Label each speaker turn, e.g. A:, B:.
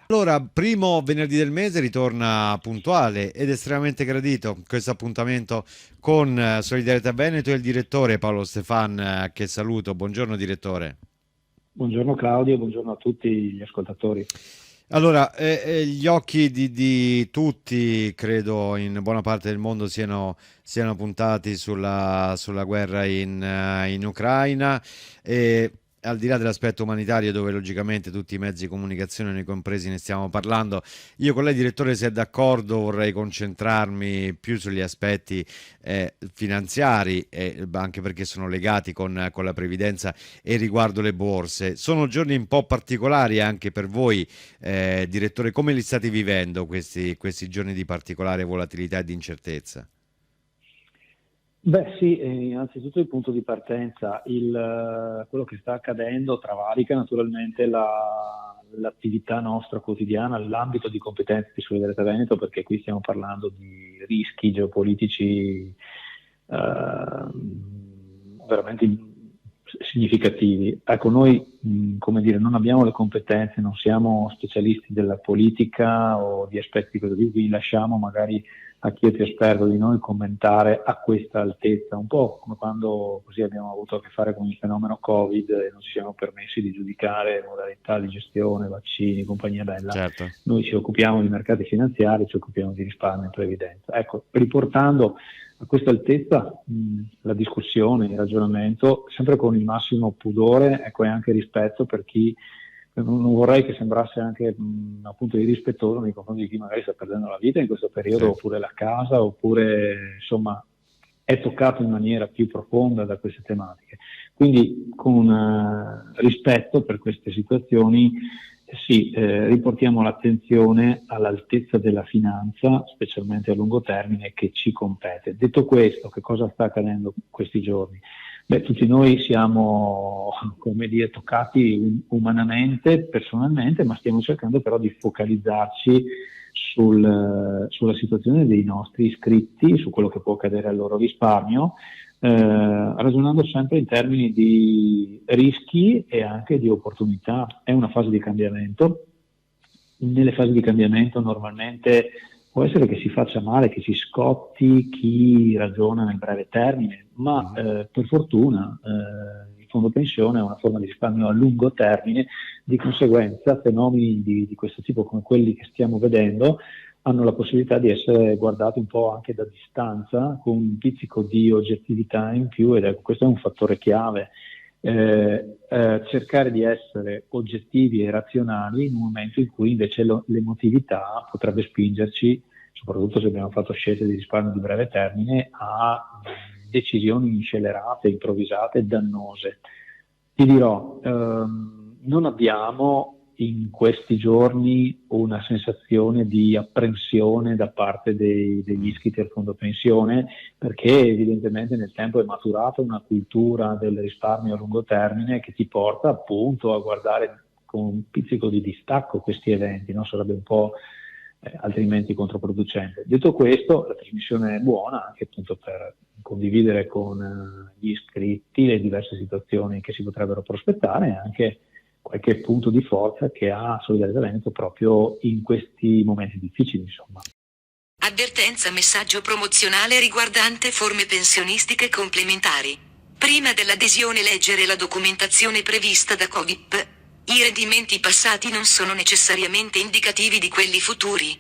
A: Allora, primo venerdì del mese ritorna puntuale ed estremamente gradito questo appuntamento con Solidarietà Veneto e il direttore Paolo Stefan, che saluto. Buongiorno direttore.
B: Buongiorno Claudio, buongiorno a tutti gli ascoltatori.
A: Allora, gli occhi di tutti, credo, in buona parte del mondo siano puntati sulla guerra in Ucraina e al di là dell'aspetto umanitario, dove logicamente tutti i mezzi di comunicazione, noi compresi, ne stiamo parlando, io con lei, direttore, se è d'accordo, vorrei concentrarmi più sugli aspetti finanziari, anche perché sono legati con la previdenza e riguardo le borse. Sono giorni un po' particolari anche per voi, direttore, come li state vivendo questi giorni di particolare volatilità e di incertezza?
B: Beh sì, innanzitutto il punto di partenza, quello che sta accadendo travalica naturalmente l'attività nostra quotidiana, l'ambito di competenza di Solidarietà Veneto, perché qui stiamo parlando di rischi geopolitici veramente significativi. Ecco, noi, come dire, non abbiamo le competenze, non siamo specialisti della politica o di aspetti di questo tipo, quindi lasciamo magari a chi è più esperto di noi commentare a questa altezza, un po' come quando così abbiamo avuto a che fare con il fenomeno Covid e non ci siamo permessi di giudicare modalità di gestione, vaccini, compagnia bella.
A: Certo.
B: Noi ci occupiamo di mercati finanziari, ci occupiamo di risparmio e previdenza. Ecco, riportando a questa altezza la discussione, il ragionamento, sempre con il massimo pudore, ecco, e anche rispetto per chi non vorrei che sembrasse anche appunto irrispettoso nei confronti di chi magari sta perdendo la vita in questo periodo,
A: Sì.
B: oppure la casa, oppure insomma è toccato in maniera più profonda da queste tematiche. Quindi con rispetto per queste situazioni sì, riportiamo l'attenzione all'altezza della finanza, specialmente a lungo termine, che ci compete. Detto questo, che cosa sta accadendo questi giorni? Beh, tutti noi siamo, come dire, toccati umanamente, personalmente, ma stiamo cercando però di focalizzarci sulla situazione dei nostri iscritti, su quello che può accadere al loro risparmio, ragionando sempre in termini di rischi e anche di opportunità. È una fase di cambiamento. Nelle fasi di cambiamento normalmente può essere che si faccia male, che si scotti chi ragiona nel breve termine, ma per fortuna il fondo pensione è una forma di risparmio a lungo termine, di conseguenza fenomeni di questo tipo come quelli che stiamo vedendo hanno la possibilità di essere guardati un po' anche da distanza, con un pizzico di oggettività in più, ed ecco, questo è un fattore chiave. Cercare di essere oggettivi e razionali in un momento in cui invece l'emotività potrebbe spingerci, soprattutto se abbiamo fatto scelte di risparmio di breve termine, a decisioni scellerate, improvvisate, dannose. Ti dirò, non abbiamo in questi giorni una sensazione di apprensione da parte degli iscritti al fondo pensione, perché evidentemente nel tempo è maturata una cultura del risparmio a lungo termine che ti porta appunto a guardare con un pizzico di distacco questi eventi, no? Sarebbe un po' altrimenti controproducente. Detto questo, la trasmissione è buona anche appunto per condividere con gli iscritti le diverse situazioni che si potrebbero prospettare e anche qualche punto di forza che ha Solidarietà Veneto proprio in questi momenti difficili, insomma.
C: Avvertenza, messaggio promozionale riguardante forme pensionistiche complementari. Prima dell'adesione leggere la documentazione prevista da Covip. I rendimenti passati non sono necessariamente indicativi di quelli futuri.